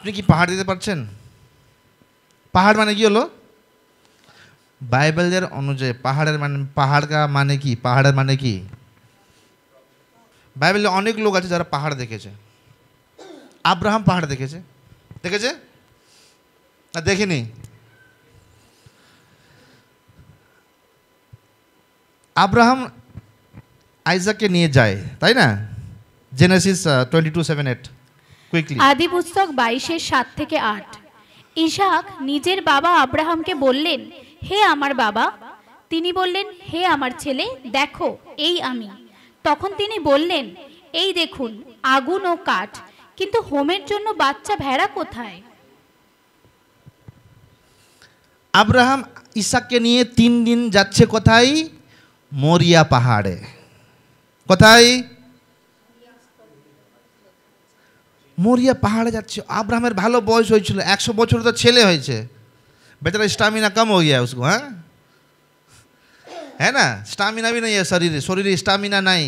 আপনি কি পাহাড় দিতে পারছেন? পাহাড় মানে কি হলো? বাইবেলের অনুযায়ী পাহাড়ের মানে কি? পাহাড়ের মানে কি? বাইবেলে অনেক লোক আছে যারা পাহাড় দেখেছে। আব্রাহাম পাহাড় দেখেছে, দেখেছে না দেখেনি? আব্রাহাম আইজাককে নিয়ে যায়, তাই না? Genesis 22:7-8 quickly. আদি পুস্তক 22:7-8। ইসহাক নিজের বাবা আব্রাহামকে বললেন, হে আমার বাবা। তিনি বললেন, হে আমার ছেলে, দেখো এই আমি। তখন তিনি বললেন, এই দেখুন আগুন ও কাঠ, কিন্তু হোমের জন্য বাচ্চা ভেড়া কোথায়? আব্রাহাম ইসহাককে নিয়ে 3 দিন যাচ্ছে কোথায়? মরিয়া পাহাড়ে। কোথায়? মরিয়া পাহাড়ে যাচ্ছে। আব্রাহামের ভালো বয়স হয়েছিল, 100 বছর তো ছেলে হয়েছে। बेचारा स्टामिना कम हो गया उसको, हाँ है ना? स्टामिना भी नहीं है शरीर स्टामिना नहीं।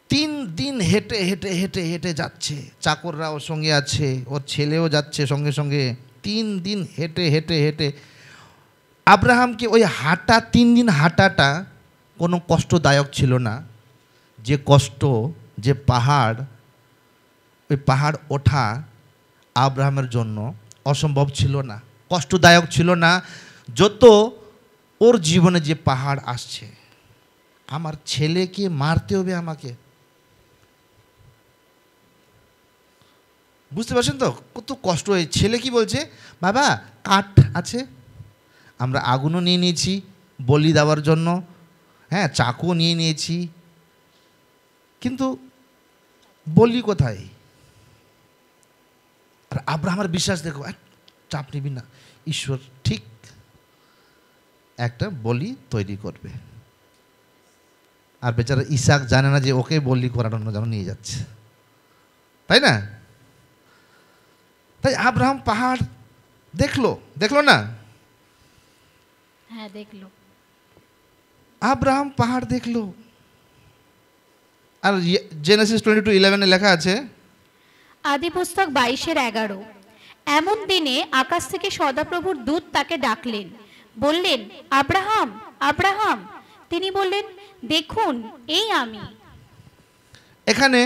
3 দিন হেঁটে হেঁটে হেঁটে হেঁটে যাচ্ছে, চাকররা ওর সঙ্গে আছে, ওর ছেলেও যাচ্ছে সঙ্গে সঙ্গে। 3 দিন হেঁটে হেঁটে হেঁটে আব্রাহামকে ওই হাঁটা 3 দিন হাঁটাটা কোনো কষ্টদায়ক ছিল না। যে কষ্ট, যে পাহাড়, ওই পাহাড় ওঠা আব্রাহামের জন্য অসম্ভব ছিল না, কষ্টদায়ক ছিল না। যত ওর জীবনে যে পাহাড় আসছে, আমার ছেলেকে মারতে হবে আমাকে, বুঝতে পারছেন তো কত কষ্ট হয়। ছেলে কি বলছে, বাবা কাঠ আছে, আমরা আগুনও নিয়ে নিয়েছি বলি দেওয়ার জন্য, হ্যাঁ চাকুও নিয়ে নিয়েছি, কিন্তু বলি কোথায়? আর আব্রাহামের বিশ্বাস দেখো, চাপ নিবি না, ঈশ্বর ঠিক একটা বলি তৈরি করবে। আর বেচারা ইসহাক জানে না যে ওকে বলি করানোর জন্য নিয়ে যাচ্ছে, তাই না? তাই আব্রাহাম পাহাড় দেখলো না? হ্যাঁ দেখলো। আব্রাহাম পাহাড় দেখলো। আর জেনেসিস 22:11 লেখা আছে, আদি পুস্তক 22:11। এমন দিনে আকাশ থেকে সদাপ্রভুর দূত তাকে ডাকলেন, বললেন, আব্রাহাম আব্রাহাম। তিনি বললেন, দেখুন এই আমি। এখানে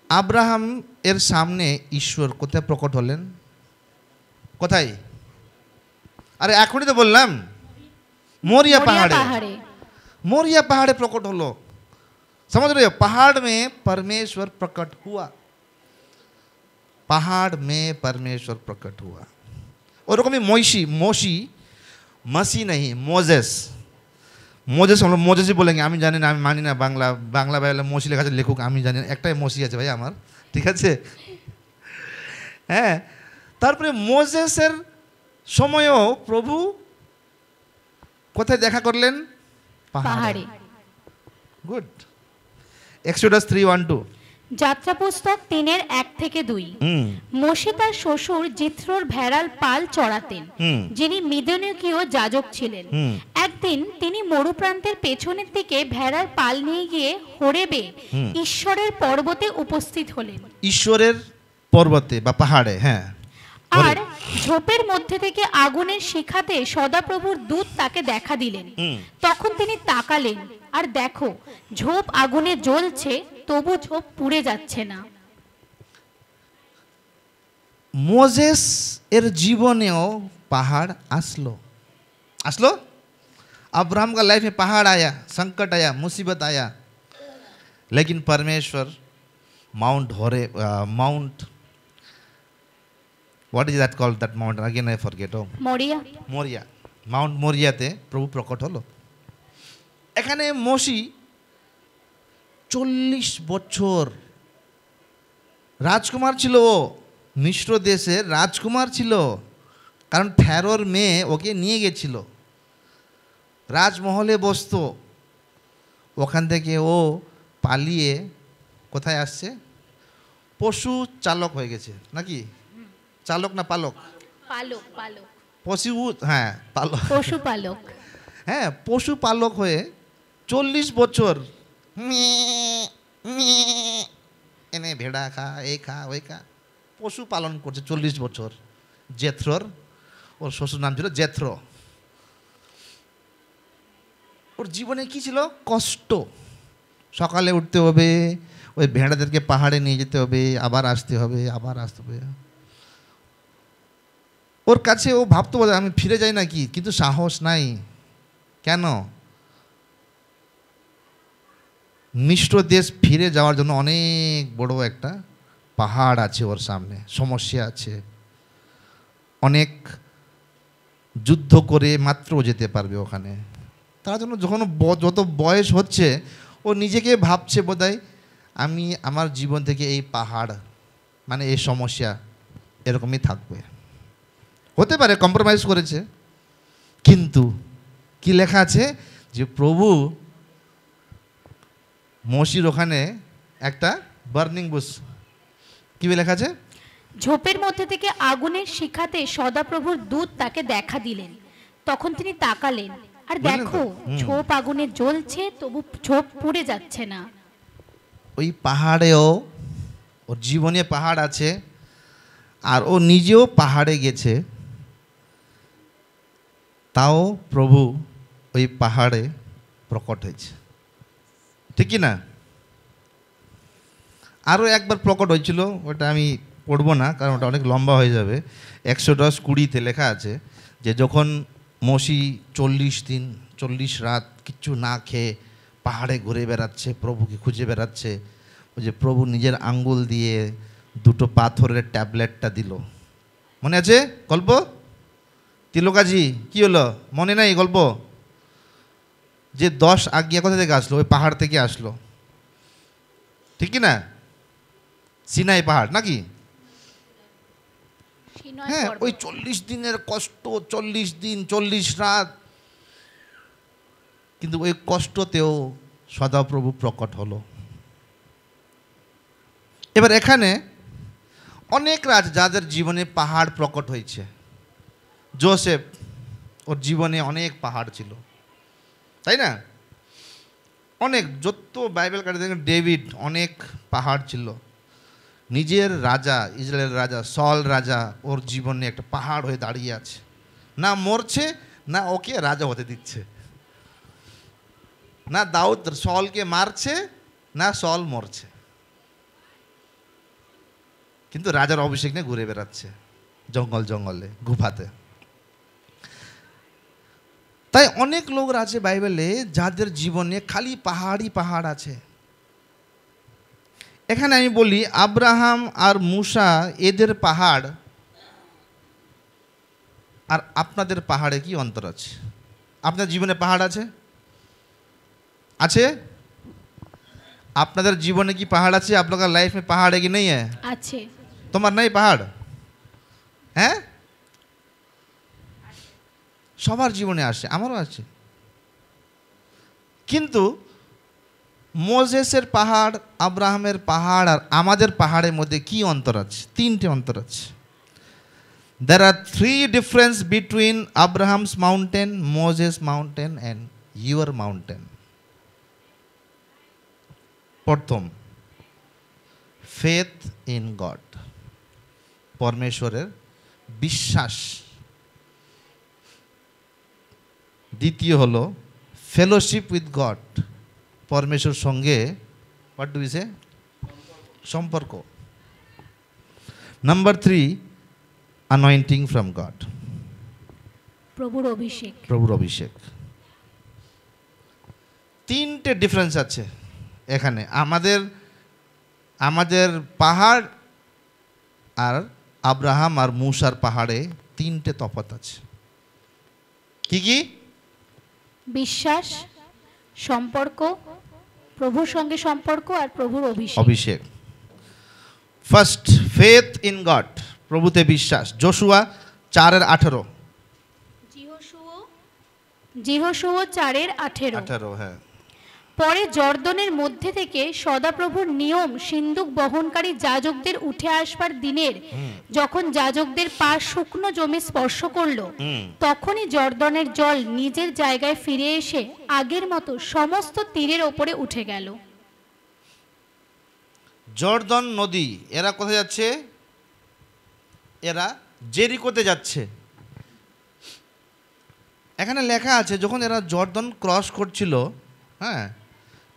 আব্রাহাম এর সামনে ঈশ্বর কোথায় প্রকট হলেন? কোথায়? আরে এখনই তো বললাম, मोरिया पहाड़े। मोरिया पहाड़े प्रकट हलो, समझ रहे हो? पहाड़ में परमेश्वर प्रकट हुआ, पहाड़ में परमेश्वर प्रकट हुआ। और मोशी मसी नहीं, मोजेस हम लोग मोजेस ही बोलेंगे। आमी जानी ना, आमी मानी ना, बांग्ला बाइबले मोशी लेखा लेखक आमी जानी ना, एकटाई मोशी आछे भाई आमार, ठीक आछे? হ্যাঁ, তারপরে মোজেসের সময়ও প্রভু কোথায় দেখা করলেন? পাহাড়ে। গুড। এক্সোডাস 3:1-2। যাত্রা পুস্তক 3:1-2। মোশে তার শ্বশুর জিথ্রোর ভেড়াল পাল চড়াতেন, যিনি মিদিয়ানীয় যাজক ছিলেন। একদিন তিনি মরুপ্রান্তের পেছনের দিকে ভেড়ার পাল নিয়ে গিয়ে হোরেবে ঈশ্বরের পর্বতে উপস্থিত হলেন। ঈশ্বরের পর্বতে বা পাহাড়ে, হ্যাঁ। আর ঝোপের মধ্যে থেকে আগুনের শিখাতে সদাপ্রভুর দূত তাকে দেখা দিলেন। তখন তিনি তাকালেন, আর দেখো ঝোপ আগুনে জ্বলছে, তবু ঝোপ পুড়ে যাচ্ছে না। মোজেস এর জীবনেও পাহাড় আসলো। अब्राहम का लाइफ में पहाड़ आया, संकट आया, मुसीबत आया, लेकिन परमेश्वर mount what is that called, that mountain again I forget, Moriah mount मोरियाते प्रभु प्रकट हलो। এখানে মোশি 40 বছর রাজকুমার ছিল, ও মিশ্র দেশের রাজকুমার ছিল, কারণ ফেরোর মেয়ে ওকে নিয়ে গেছিল, রাজমহলে বসতো। ওখান থেকে ও পালিয়ে কোথায় আসছে? পশু চালক হয়ে গেছে, নাকি? চালক না পালক? পশু, হ্যাঁ পালক, পশুপালক। হ্যাঁ পশুপালক হয়ে 40 বছর এনে ভেড়া খা, এই খা, ওই খা, পশু পালন করছে 40 বছর। জেথ্রোর, ওর শ্বশুর নাম ছিল জেথ্রো। ওর জীবনে কি ছিল? কষ্ট। সকালে উঠতে হবে, ওই ভেড়াদেরকে পাহাড়ে নিয়ে যেতে হবে, আবার আসতে হবে, আবার আসতে হবে। ওর কাছে ও ভাবতে পারে আমি ফিরে যাই নাকি, কিন্তু সাহস নাই। কেন? মিশ্র দেশ ফিরে যাওয়ার জন্য অনেক বড় একটা পাহাড় আছে ওর সামনে, সমস্যা আছে। অনেক যুদ্ধ করে মাত্র যেতে পারবে ওখানে। তার জন্য যখন যত বয়স হচ্ছে, ও নিজেকে ভাবছে বোধহয় আমি আমার জীবন থেকে এই পাহাড় মানে এই সমস্যা এরকমই থাকবে। হতে পারে কম্প্রোমাইজ করেছে, কিন্তু কি লেখা আছে যে প্রভু মসির ওখানে একটা বার্নিং বুশ, কি লেখা আছে? ঝোপের মধ্যে থেকে আগুনের শিখাতে সদাপ্রভুর দূত তাকে দেখা দিলেন। তখন তিনি তাকালেন, আর দেখো ঝোপ আগুনে জ্বলছে, তবু ঝোপ পুড়ে যাচ্ছে না। ওই পাহাড়েও ওর জীবনে পাহাড় আছে, আর ও নিজেও পাহাড়ে গেছে, তাও প্রভু ওই পাহাড়ে প্রকট হয়েছে, ঠিক কি না? আরও একবার প্রকট হয়েছিল, ওটা আমি পড়বো না কারণ ওটা অনেক লম্বা হয়ে যাবে। 110:20 লেখা আছে যে যখন মসি 40 দিন 40 রাত কিচ্ছু না খেয়ে পাহাড়ে ঘুরে বেড়াচ্ছে, প্রভুকে খুঁজে বেড়াচ্ছে, ওই যে প্রভু নিজের আঙ্গুল দিয়ে 2টো পাথরের ট্যাবলেটটা দিল। মনে আছে গল্প? তিলকাজি কি হলো, মনে নাই গল্প? যে 10 আজ্ঞা কোথা থেকে আসলো? ওই পাহাড় থেকে আসলো, ঠিক কি না? সিনাই পাহাড় নাকি? হ্যাঁ, ওই 40 দিনের কষ্ট, 40 দিন 40 রাত, কিন্তু ওই কষ্টতেও সদাপ্রভু প্রকট হলো। এবার এখানে অনেক রাজ যাদের জীবনে পাহাড় প্রকট হয়েছে। জোসেফ, ওর জীবনে অনেক পাহাড় ছিল, তাই না? অনেক, যত বাইবেল কাটে দেখেন ডেভিড, অনেক পাহাড় ছিল। নিজের রাজা, ইসরায়েলের রাজা সল রাজা, ওর জীবনে একটা পাহাড় হয়ে দাঁড়িয়ে আছে, না মরছে না ওকে রাজা হতে দিচ্ছে, না দাউদ সলকে মারছে না সল মরছে, কিন্তু রাজার অভিষেক নিয়ে ঘুরে বেড়াচ্ছে জঙ্গল জঙ্গলে গুফাতে। তাই অনেক লোক আছে বাইবেলে যাদের জীবনে খালি পাহাড়ই পাহাড় আছে। এখানে আমি বলি আব্রাহাম আর মুসা, এদের পাহাড় আর আপনাদের পাহাড়ে কি অন্তর আছে? আপনার জীবনে পাহাড় আছে? আছে? আপনাদের জীবনে কি পাহাড় আছে? আপনার लाइफ में पहाड़ है कि नहीं है? আছে। তোমার নাই পাহাড়? হ্যাঁ, সবার জীবনে আসে, আমারও আছে। কিন্তু মোজেসের পাহাড়, আব্রাহামের পাহাড় আর আমাদের পাহাড়ের মধ্যে কি অন্তর আছে? 3টে অন্তর আছে। There are 3 difference between Abraham's mountain, Moses mountain and your mountain. প্রথম, faith in God, পরমেশ্বরের বিশ্বাস। দ্বিতীয় হলো ফেলোশিপ উইথ গড, পরমেশ্বর সঙ্গে হোয়াট ডু উই সে, সম্পর্ক। নাম্বার 3, অ্যানয়েন্টিং ফ্রম গড, প্রভুর অভিষেক। প্রভুর অভিষেক। 3টে ডিফারেন্স আছে এখানে। আমাদের পাহাড় আর আব্রাহাম আর মুসার পাহাড়ে 3টে তফাৎ আছে। কি কি? বিশ্বাস, সম্পর্ক, প্রভুর সঙ্গে সম্পর্ক আর প্রভুর অভিষেক। অভিষেক। ফার্স্ট, ফেথ ইন গড, প্রভুতে বিশ্বাস। যোশুয়া 4:18। যিহোশুয়া 4:18। হ্যাঁ। পরে জর্দনের মধ্যে থেকে সদাপ্রভুর নিয়ম সিন্দুক বহনকারী যাজকদের উঠে আসবার দিনের যখন যাজকদের পা শুকনো জমি স্পর্শ করলো, তখনই জর্দনের জল নিজের জায়গায় ফিরে এসে আগের মতো সমস্ত তীরের ওপরে উঠে গেল। জর্দন নদী, এরা কোথায় যাচ্ছে? এরা জেরিকোতে যাচ্ছে। এখানে লেখা আছে যখন এরা জর্দন ক্রস করছিল, হ্যাঁ,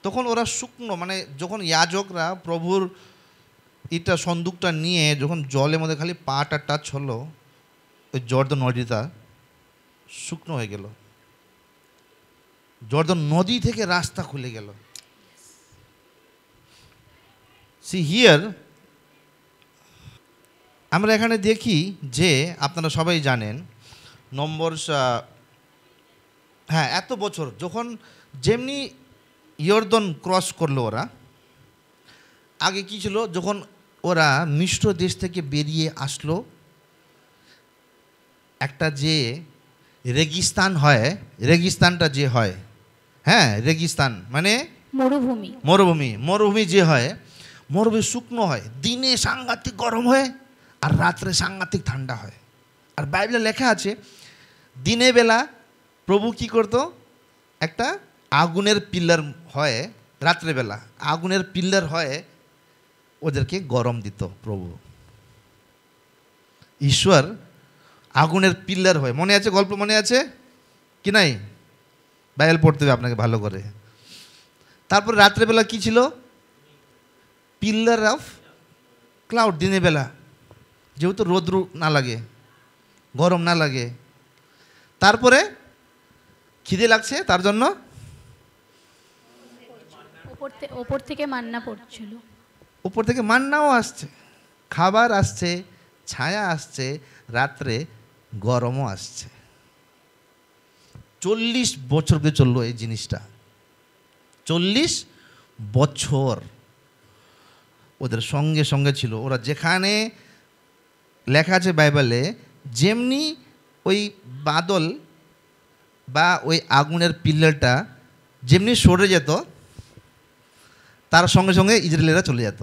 তখন ওরা শুকনো, মানে যখন ইয়াজকরা প্রভুর এটা সন্দুকটা নিয়ে যখন জলের মধ্যে খালি পাটা টাচ হলো, ওই জর্দন নদীটা শুকনো হয়ে গেল, জর্দন নদী থেকে রাস্তা খুলে গেল। সি হিয়ার আমরা এখানে দেখি যে আপনারা সবাই জানেন হ্যাঁ, এত বছর যখন যেমনি ইয়র্দন ক্রস করলো ওরা, আগে কি ছিল, যখন ওরা মিশ্র দেশ থেকে বেরিয়ে আসলো, একটা যে রেগিস্তান হয়, রেগিস্তানটা যে হয়, হ্যাঁ, রেগিস্তান মানে মরুভূমি, মরুভূমি, মরুভূমি যে হয়, মরুভূমি শুকনো হয়, দিনে সাংঘাতিক গরম হয় আর রাত্রে সাংঘাতিক ঠান্ডা হয়। আর বাইবেলে লেখা আছে দিনে বেলা প্রভু কি করতো, একটা আগুনের পিলার হয়, রাত্রেবেলা আগুনের পিলার হয়, ওদেরকে গরম দিত প্রভু। ঈশ্বর আগুনের পিলার হয়, মনে আছে গল্প, মনে আছে কি নাই? বাইবেল পড়তে হবে আপনাকে ভালো করে। তারপর রাত্রেবেলা কি ছিল? পিলার অফ ক্লাউড, দিনের বেলা যেহেতু রোদ্র না লাগে, গরম না লাগে। তারপরে খিদে লাগছে তার জন্য ওপর থেকে মান্না পড়ছিল, উপর থেকে মান্নাও আসছে, খাবার আসছে, ছায়া আসছে, রাত্রে গরমও আসছে। 40 বছর ধরে চললো এই জিনিসটা, 40 বছর ওদের সঙ্গে সঙ্গে ছিল। ওরা যেখানে লেখা আছে বাইবেলে, যেমনি ওই বাদল বা ওই আগুনের পিলারটা যেমনি সরে যেত, তার সঙ্গে সঙ্গে ইসরায়েলিরা চলে যেত।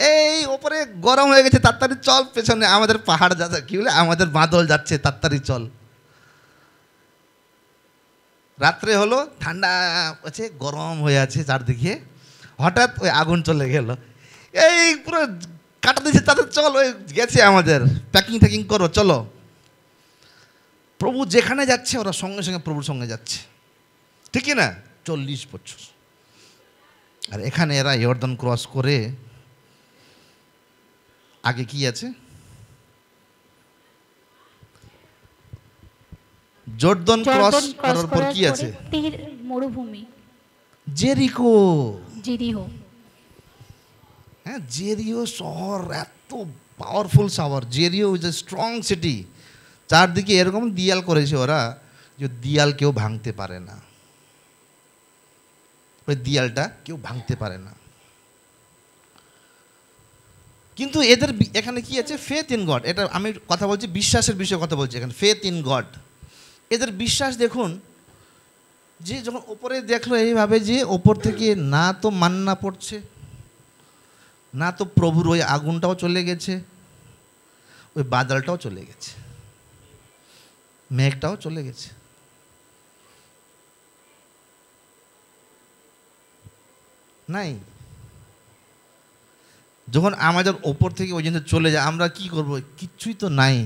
এই ওপরে গরম হয়ে গেছে, তাড়াতাড়ি চল, পেছনে আমাদের পাহাড় যাচ্ছে, কি বলে, আমাদের বাদল যাচ্ছে, তাড়াতাড়ি চল। রাত্রে হলো, ঠান্ডা আছে, গরম হয়ে আছে চারদিকে, হঠাৎ ওই আগুন চলে গেল, এই পুরো কাটা দিয়েছে, তাদের চল, ওই গেছে, আমাদের প্যাকিং ট্যাকিং করো, চলো। প্রভু যেখানে যাচ্ছে ওরা সঙ্গে সঙ্গে প্রভুর সঙ্গে যাচ্ছে, ঠিক না? 40 বছর। আর এখানে এরা ইয়র্দান ক্রস করে, আগে কি আছে? জর্দন ক্রস করার পর কি আছে? মরুভূমি, জেরিকো, জেরিহো। হ্যাঁ, জেরিও শহর এত পাওয়ারফুল শহর। জেরিও ইজ এ স্ট্রং সিটি। চারদিকে এরকম দিয়াল করেছে ওরা যে দিয়াল কেউ ভাঙতে পারে না, ওই দিয়ালটা কেউ ভাঙতে পারে না। কিন্তু এদের এখানে কি আছে? Faith in god. এটা আমি কথা বলছি, বিশ্বাসের বিষয়ে কথা বলছি এখানে, ফেথ ইন গড। এদের বিশ্বাস দেখুন, যে যখন ওপরে দেখলো এইভাবে যে ওপর থেকে না তো মান্না পড়ছে, না তো প্রভুর ওই আগুনটাও চলে গেছে, ওই বাদলটাও চলে গেছে, মেঘটাও চলে গেছে। নাই। যখন আমাদের ওপর থেকে ওই জিনিস চলে যায়, আমরা কি করব? কিচ্ছুই তো নাই।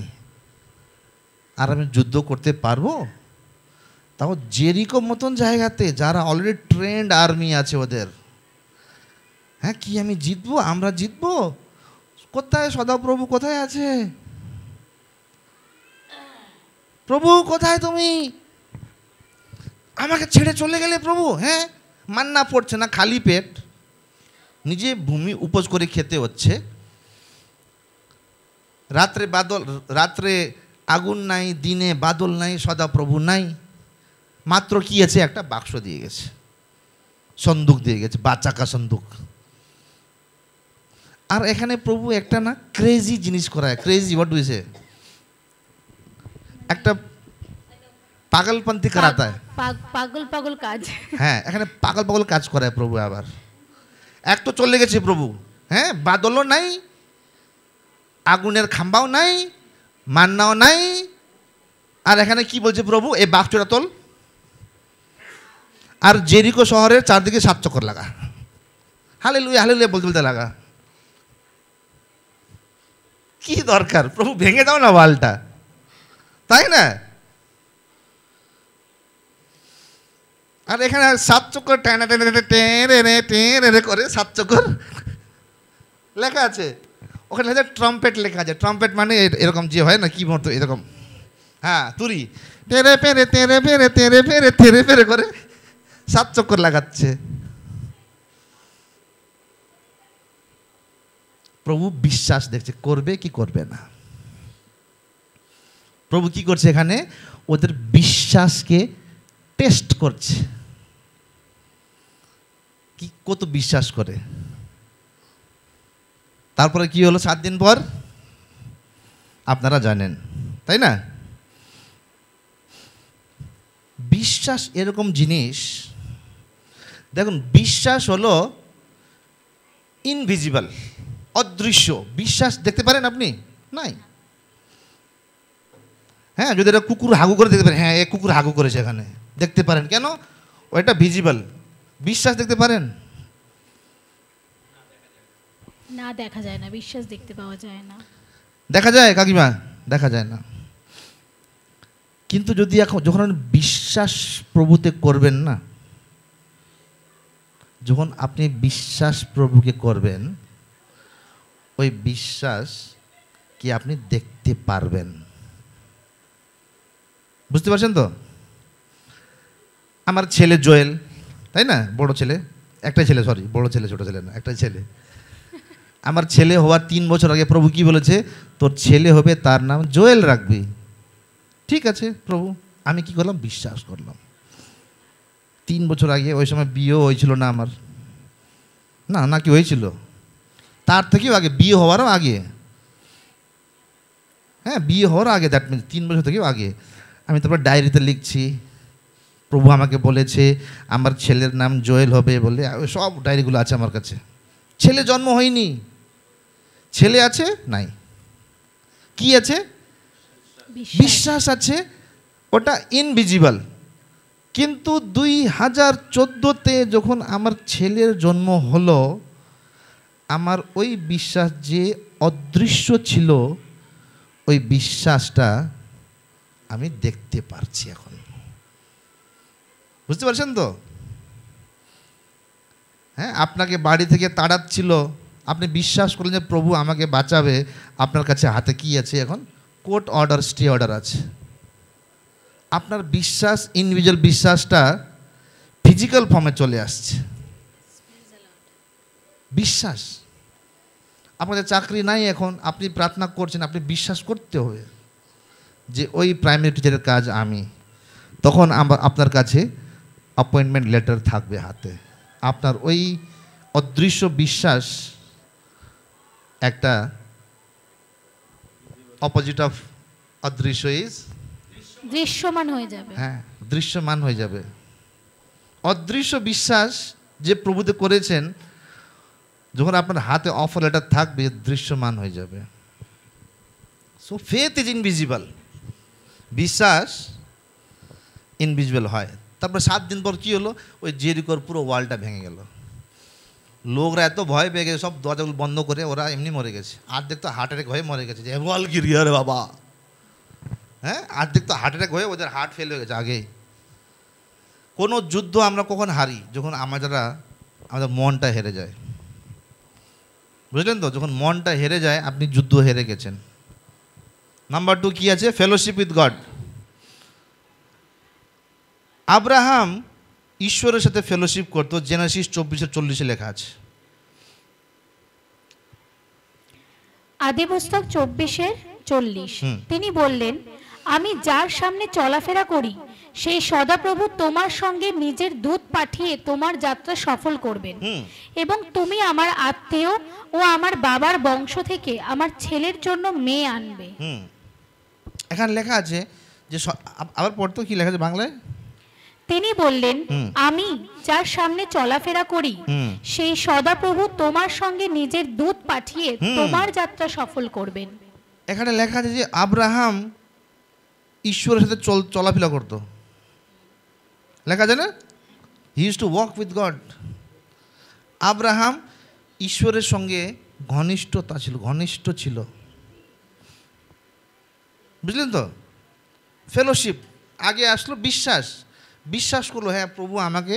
আর আমি যুদ্ধ করতে পারবো? তাও জেরিকো মতন জায়গাতে, যারা অলরেডি ট্রেন্ড আর্মি আছে ওদের, হ্যাঁ, কি আমি জিতবো? আমরা জিতবো? কোথায় সদাপ্রভু, কোথায় আছে প্রভু? কোথায় তুমি? আমাকে ছেড়ে চলে গেলে প্রভু? হ্যাঁ, মান্না পড়ছে না, খালি পেট, নিজে ভূমি উপোস করে খেতে হচ্ছে। রাত্রে বাদল, রাত্রে আগুন নাই, দিনে বাদল নাই, সদাপ্রভু নাই। মাত্র কি আছে? একটা বাক্স দিয়ে গেছে, সন্দুক দিয়ে গেছে, বাচাকা সন্দুক। আর এখানে প্রভু একটা না ক্রেজি জিনিস করায়। ক্রেজি হোয়াট হয়েছে? একটা পাগলপন্থী করাতা হয়, পাগল পাগল কাজ। হ্যাঁ, এখানে পাগল পাগল কাজ করায় প্রভু। আবার এক তো চলে গেছে প্রভু, হ্যাঁ, বাদলও নাই, আগুনের খাম্বাও নাই, মান্নাও নাই। আর এখানে কি বলছে প্রভু? এই বাক্সটা তোল, আর জেরিকো শহরের চারদিকে 7 চক্কর লাগা, হালেলুয়া হালেলুয়া বলতে বলতে লাগা। কি দরকার, প্রভু ভেঙে দাও না ওয়ালটা, তাই না? আর এখানে 7 চক্কর টেনে টেনে টেনে টেনে করে 7 চক্কর লেখা আছে, ওখানে লেখা ট্রাম্পেট লেখা আছে। ট্রাম্পেট মানে এরকম যে হয় না কি মতো এরকম, হ্যাঁ তুরি, তেরে পেরে তেরে পেরে তেরে পেরে তেরে পেরে করে 7 চক্কর লাগাচ্ছে। প্রভু বিশ্বাস দেখছে করবে কি করবে না। প্রভু কি করছে এখানে, ওদের বিশ্বাসকে টেস্ট করছে, কি কত বিশ্বাস করে। তারপরে কি হলো 7 দিন পর, আপনারা জানেন তাই না? বিশ্বাস এরকম জিনিস, দেখুন বিশ্বাস হলো ইনভিজিবল, অদৃশ্য। বিশ্বাস দেখতে পারেন আপনি? নাই। হ্যাঁ, যদি এটা কুকুর হাগু করে দেখতে পারেন, হ্যাঁ এ কুকুর হাগু করেছে, এখানে দেখতে পারেন। কেন? ওইটা ভিজিবল। বিশ্বাস দেখতে পারেন? না, দেখা যায় না, বিশ্বাস দেখতে পাওয়া যায় না। দেখা যায় কাকিমা? দেখা যায় না। কিন্তু যদি এখন যখন বিশ্বাস প্রভুতে করবেন না, যখন আপনি বিশ্বাস প্রভুকে করবেন, ওই বিশ্বাস কি আপনি দেখতে পারবেন। বুঝতে পারছেন তো? আমার ছেলে জোয়েল, তাই না? বড় ছেলে, একটাই ছেলে, সরি বড় ছেলে ছোট ছেলে না, একটাই ছেলে। আমার ছেলে হওয়ার 3 বছর আগে প্রভু কি বলেছে, তোর ছেলে হবে, তার নাম জোয়েল রাখবি। ঠিক আছে প্রভু, আমি কি করলাম, বিশ্বাস করলাম। 3 বছর আগে, ওই সময় বিয়েও হয়েছিল না আমার, না নাকি হয়েছিল, তার থেকেও আগে, বিয়ে হওয়ারও আগে, হ্যাঁ বিয়ে হওয়ার আগে, দ্যাট মিনস 3 বছর থেকেও আগে। আমি তারপর ডায়েরিতে লিখছি, প্রভু আমাকে বলেছে আমার ছেলের নাম জোয়েল হবে বলে, সব ডায়েরিগুলো আছে আমার কাছে। ছেলে জন্ম হয়নি, ছেলে আছে নাই, কি আছে, বিশ্বাস আছে, ওটা ইনভিজিবল। কিন্তু 2014-তে যখন আমার ছেলের জন্ম হলো, আমার ওই বিশ্বাস যে অদৃশ্য ছিল, ওই বিশ্বাসটা আমি দেখতে পারছি এখন। বুঝতে পারছেন তো? হ্যাঁ, আপনাকে বাড়ি থেকে তাড়াচ্ছিল, আপনি বিশ্বাস করলেন যে প্রভু আমাকে বাঁচাবে। আপনার কাছে হাতে কি আছে এখন, কোর্ট অর্ডার, স্টে অর্ডার আছে। আপনার বিশ্বাস, ইন্ডিভিজুয়াল বিশ্বাসটা ফিজিক্যাল ফর্মে চলে আসছে। বিশ্বাস, আপনাদের চাকরি নাই এখন, আপনি প্রার্থনা করছেন, আপনি বিশ্বাস করতে হবে যে ওই প্রাইমারি টিচারের কাজ আমি, তখন আপনার কাছে অ্যাপয়েন্টমেন্ট লেটার থাকবে হাতে। আপনার ওই অদৃশ্য বিশ্বাস একটা অপোজিট অফ অদৃশ্য ইজ দৃশ্যমান হয়ে যাবে। হ্যাঁ, দৃশ্যমান হয়ে যাবে। অদৃশ্য বিশ্বাস যে প্রভুতে করেছেন, যখন আপনার হাতে অফার লেটার থাকবে, দৃশ্যমান হয়ে যাবে। সো ফেথ ইজ ইনভিজিবল, বিশ্বাস ইনভিজিবল হয়। তারপর 7 দিন পর কি হলো, ওই জেরিকোর পুরো ওয়ালটা ভেঙে গেল। লোকরা এত ভয় পেয়ে গেছে, সব দরজাগুলো বন্ধ করে ওরা এমনি মরে গেছে। অর্ধেক তো হার্ট অ্যাটাক হয়ে মরে গেছে, যে ওয়াল গিরিয়ে রে বাবা। হ্যাঁ, অর্ধেক তো হার্ট অ্যাটাক হয়ে ওদের হার্ট ফেল হয়ে গেছে আগেই। কোনো যুদ্ধ আমরা কখন হারি, যখন আমাদের মনটা হেরে যায়। বুঝলেন তো? যখন মনটা হেরে যায়, আপনি যুদ্ধ হেরে গেছেন। নাম্বার 2 কি আছে, ফেলোশিপ উইথ গড। আব্রাহাম ঈশ্বরের সাথে ফেলোশিপ করতো, জেনেসিস 24:40 লেখা আছে। আদি পুস্তক 24:40। তিনি বললেন, আমি যার সামনে চলাফেরা করি, সেই সদাপ্রভু তোমার সঙ্গে নিজের দূত পাঠিয়ে তোমার যাত্রা সফল করবেন, এবং তুমি আমার আত্মীয় ও আমার বাবার বংশ থেকে আমার ছেলের জন্য মেয়ে আনবে। এখানে লেখা আছে যে, আবার পড়তো, কি লেখা আছে বাংলায়? তিনি বললেন, আমি যার সামনে চলাফেরা করি, সেই সদাপ্রভু তোমার সঙ্গে নিজের দূত পাঠিয়ে তোমার যাত্রা সফল করবেন। এখানে লেখা আছে যে আব্রাহাম ঈশ্বরের সাথে চলাফেরা করতো। লেখা আছে না, he use to walk with god. Abraham ঈশ্বরের সঙ্গে ঘনিষ্ঠ ছিল। বুঝলেন তো? ফেলোশিপ আগে আসলো, বিশ্বাস করলো, হ্যাঁ প্রভু আমাকে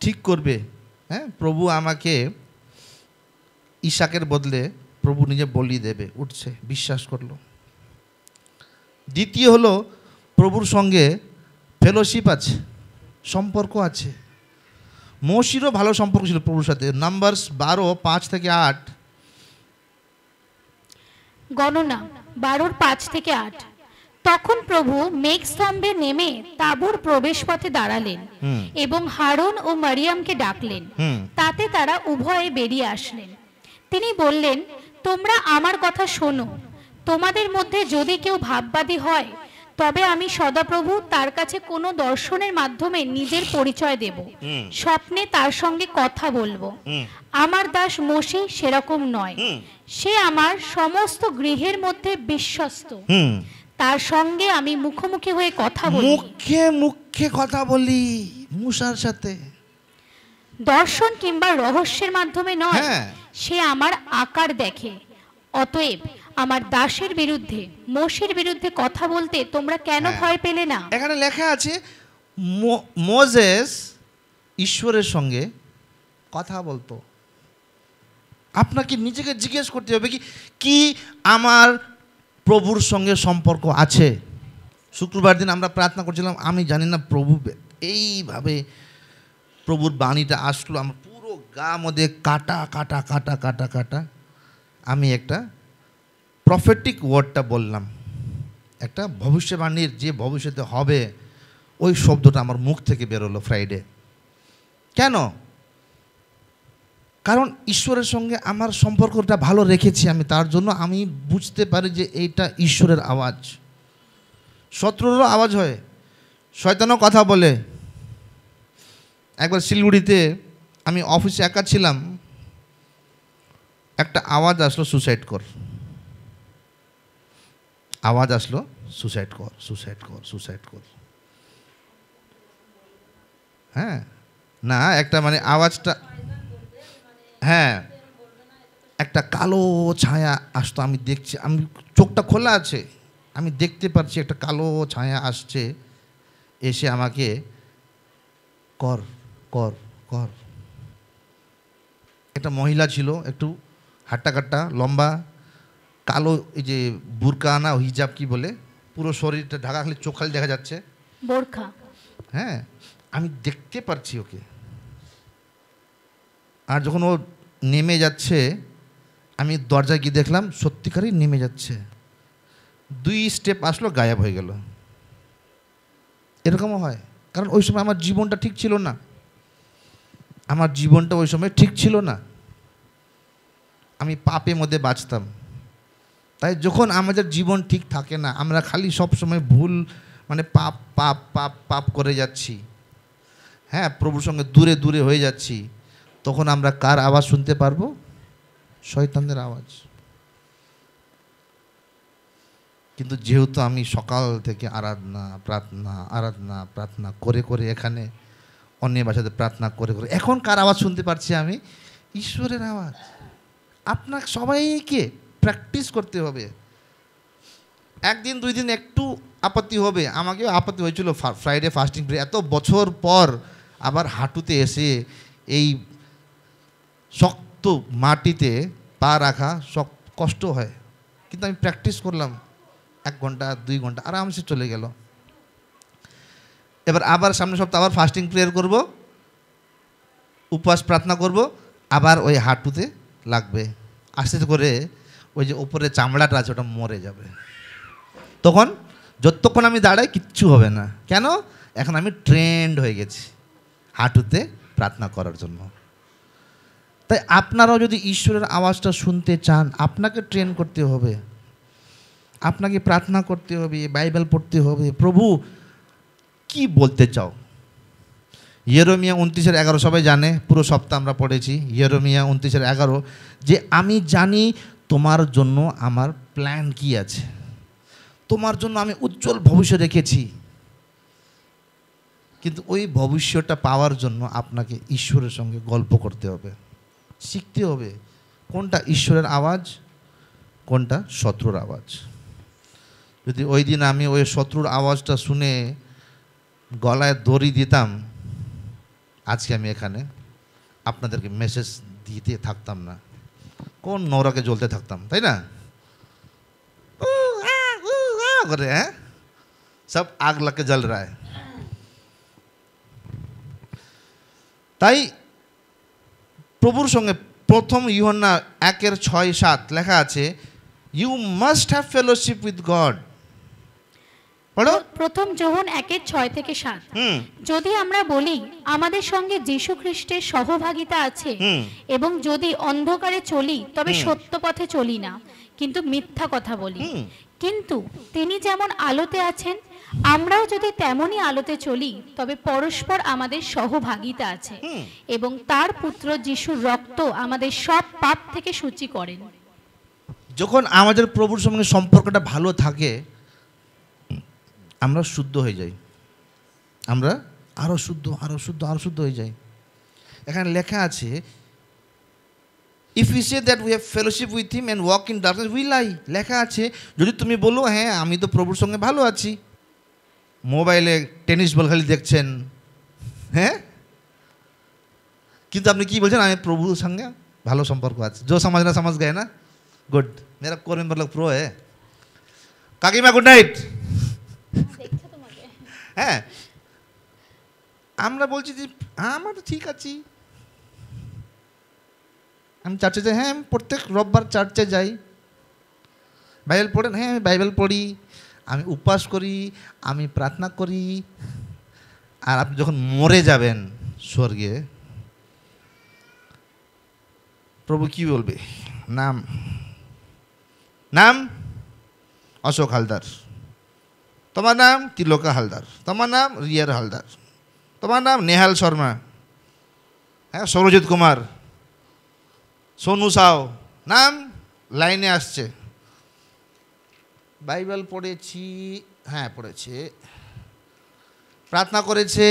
ঠিক করবে, হ্যাঁ প্রভু আমাকে ইসাকের বদলে প্রভু নিজে বলি দেবে, উঠছে, বিশ্বাস করলো। দ্বিতীয় হলো প্রভুর সঙ্গে ফেলোশিপ আছে, সম্পর্ক আছে। মোশিরও ভালো সম্পর্ক ছিল প্রভুর সাথে। নাম্বারস 12:5-8, গণনা 12:5-8। তখন প্রভু মেঘস্তম্ভে নেমে তাঁবুর প্রবেশপথে দাঁড়ালেন এবং হারুন ও মারিয়ামকে ডাকলেন। তাতে তারা উভয়ে বেরিয়ে আসলেন। তিনি বললেন, তোমরা আমার কথা শোনো। তোমাদের মধ্যে যদি কেউ ভাববাদী হয়, তবে আমি সদাপ্রভু তার কাছে কোনো দর্শনের মাধ্যমে নিজের পরিচয় দেব, স্বপ্নে তার সঙ্গে কথা বলবো। আমার দাস মোশে সেরকম নয়, সে আমার সমস্ত গৃহের মধ্যে বিশ্বস্ত। তার সঙ্গে আমি মুখোমুখি হয়ে কথা বলি, মুখে কথা বলি মুসার সাথে, দর্শন কিংবা রহস্যের মাধ্যমে নয়। সে আমার আকার দেখে। অতএব আমার দাসের বিরুদ্ধে, মোশের বিরুদ্ধে কথা বলতে তোমরা কেন ভয় পেলে না? এখানে লেখা আছে মোজেস ঈশ্বরের সঙ্গে কথা বলতো। আপনাকে নিজেকে জিজ্ঞেস করতে হবে কি আমার প্রভুর সঙ্গে সম্পর্ক আছে। শুক্রবার দিন আমরা প্রার্থনা করছিলাম, আমি জানি না প্রভু এইভাবে প্রভুর বাণীটা আসলো, আমার পুরো গা মধ্যে কাটা কাটা কাটা কাটা কাটা। আমি একটা প্রফেটিক ওয়ার্ডটা বললাম, একটা ভবিষ্যবাণীর যে ভবিষ্যতে হবে ওই শব্দটা আমার মুখ থেকে বেরোলো ফ্রাইডে। কেন? কারণ ঈশ্বরের সঙ্গে আমার সম্পর্কটা ভালো রেখেছি আমি, তার জন্য আমি বুঝতে পারি যে এইটা ঈশ্বরের আওয়াজ। শত্রুরও আওয়াজ হয়, শয়তানও কথা বলে। একবার শিলিগুড়িতে আমি অফিসে একা ছিলাম, একটা আওয়াজ আসলো সুসাইড কর, আওয়াজ আসলো সুসাইড কর সুসাইড কর সুসাইড কর। হ্যাঁ না, একটা মানে আওয়াজটা, হ্যাঁ একটা কালো ছায়া আসতো। আমি দেখছি, আমি চোখটা খোলা আছে, আমি দেখতে পাচ্ছি একটা কালো ছায়া আসছে, এসে আমাকে কর কর কর। একটা মহিলা ছিল, একটু হাট্টা কাট্টা, লম্বা, কালো, এই যে বুরকা না হিজাব কি বলে, পুরো শরীরটা ঢাকা, খালি চোখ খালি দেখা যাচ্ছে, বোরখা। হ্যাঁ আমি দেখতে পারছি ওকে। আর যখন ও নেমে যাচ্ছে, আমি দরজায় গিয়ে দেখলাম সত্যিকারই নেমে যাচ্ছে। 2 স্টেপ আসলো, গায়েব হয়ে গেল। এরকমও হয়, কারণ ওই সময় আমার জীবনটা ঠিক ছিল না, আমার জীবনটা ওই সময় ঠিক ছিল না, আমি পাপের মধ্যে বাঁচতাম। তাই যখন আমাদের জীবন ঠিক থাকে না, আমরা খালি সব সময় ভুল, মানে পাপ পাপ পাপ পাপ করে যাচ্ছি, হ্যাঁ প্রভুর সঙ্গে দূরে দূরে হয়ে যাচ্ছি, তখন আমরা কার আওয়াজ শুনতে পারবো? শয়তানের আওয়াজ। কিন্তু যেহেতু আমি সকাল থেকে আরাধনা প্রার্থনা করে করে, এখানে অন্য ভাষাতে প্রার্থনা করে করে, এখন কার আওয়াজ শুনতে পারছি আমি? ঈশ্বরের আওয়াজ। আপনাকে সবাইকে প্র্যাকটিস করতে হবে। 1 দিন 2 দিন একটু আপত্তি হবে, আমাকেও আপত্তি হয়েছিল ফ্রাইডে ফাস্টিং প্রে, এত বছর পর আবার হাঁটুতে এসে এই শক্ত মাটিতে পা রাখা কষ্ট হয়, কিন্তু আমি প্র্যাকটিস করলাম 1 ঘন্টা 2 ঘন্টা, আরামসে চলে গেল। এবার আবার সামনের সপ্তাহে আবার ফাস্টিং প্রেয়ার করব, উপবাস প্রার্থনা করব, আবার ওই হাঁটুতে লাগবে, আস্তে করে ওই যে উপরে চামড়াটা আছে ওটা মরে যাবে। তখন যতক্ষণ আমি দাঁড়াই কিচ্ছু হবে না। কেন? এখন আমি ট্রেন্ড হয়ে গেছি হাঁটুতে প্রার্থনা করার জন্য। তাই আপনারাও যদি ঈশ্বরের আওয়াজটা শুনতে চান, আপনাকে ট্রেন করতে হবে, আপনাকে প্রার্থনা করতে হবে, বাইবেল পড়তে হবে, প্রভু কি বলতে চাও। ইয়েরেমিয়া 29:11 সবাই জানে, পুরো সপ্তাহ আমরা পড়েছি ইয়েরেমিয়া 29:11, যে আমি জানি তোমার জন্য আমার প্ল্যান কি আছে, তোমার জন্য আমি উজ্জ্বল ভবিষ্যৎ রেখেছি। কিন্তু ওই ভবিষ্যৎটা পাওয়ার জন্য আপনাকে ঈশ্বরের সঙ্গে গল্প করতে হবে, শিখতে হবে কোনটা ঈশ্বরের আওয়াজ, কোনটা শত্রুর আওয়াজ। যদি ওই দিন আমি ওই শত্রুর আওয়াজটা শুনে গলায় দড়ি দিতাম, আজকে আমি এখানে আপনাদেরকে মেসেজ দিতে থাকতাম না, কোন নরকে জ্বলতে থাকতাম, তাই না? করে হ্যাঁ, সব আগ লাগে জ্বল রা হ্যায়। তাই প্রভুর সঙ্গে প্রথম ইউহান্না 1:6-7 লেখা আছে, you must have fellowship with God. পড়ো। প্রথম যোহন 1:6-7। যদি আমরা বলি আমাদের সঙ্গে যীশু খ্রিস্টের সহভাগিতা আছে এবং যদি অন্ধকারে চলি তবে সত্য পথে চলি না, কিন্তু মিথ্যা কথা বলি। কিন্তু তিনি যেমন আলোতে আছেন, আমরাও যদি তেমনই আলোতে চলি তবে পরস্পর আমাদের সহভাগিতা আছে এবং তার পুত্র যিশুর রক্ত আমাদের সব পাপ থেকে সূচি করেন। যখন আমাদের প্রভুর সঙ্গে সম্পর্কটা ভালো থাকে, আমরা শুদ্ধ হয়ে যাই, আমরা আরো শুদ্ধ হয়ে যাই। এখানে লেখা আছে, if you say that we have fellowship with him and walk in darkness we lie. লেখা আছে, যদি তুমি বলো হ্যাঁ আমি তো প্রভুর সঙ্গে ভালো আছি, মোবাইলে টেনিস বল খালি দেখছেন, হ্যাঁ, কিন্তু আপনি কি বলছেন, আমি প্রভুর সঙ্গে ভালো সম্পর্ক আছে। जो समझना समझ गए ना, गुड, मेरा कोर मेंबर लोग प्रो है। কাকিমা গুড নাইট। হ্যাঁ, আমরা বলছি যে আমরা তো ঠিক আছি, আমি চার্চে যাই, হ্যাঁ আমি প্রত্যেক রোববার চার্চে যাই। বাইবেল পড়েন, হ্যাঁ আমি বাইবেল পড়ি, আমি উপবাস করি, আমি প্রার্থনা করি। আর আপনি যখন মরে যাবেন স্বর্গে, প্রভু কি বলবে? নাম নাম অশোক হালদার, তোমার নাম তিলোকা হালদার, তোমার নাম রিয়ার হালদার, তোমার নাম নেহাল শর্মা, হ্যাঁ সৌরজিৎ কুমার, সোনু সাও, নাম লাইনে আসছে। বাইবেল পড়েছি, হ্যাঁ পড়েছে, প্রার্থনা করেছে,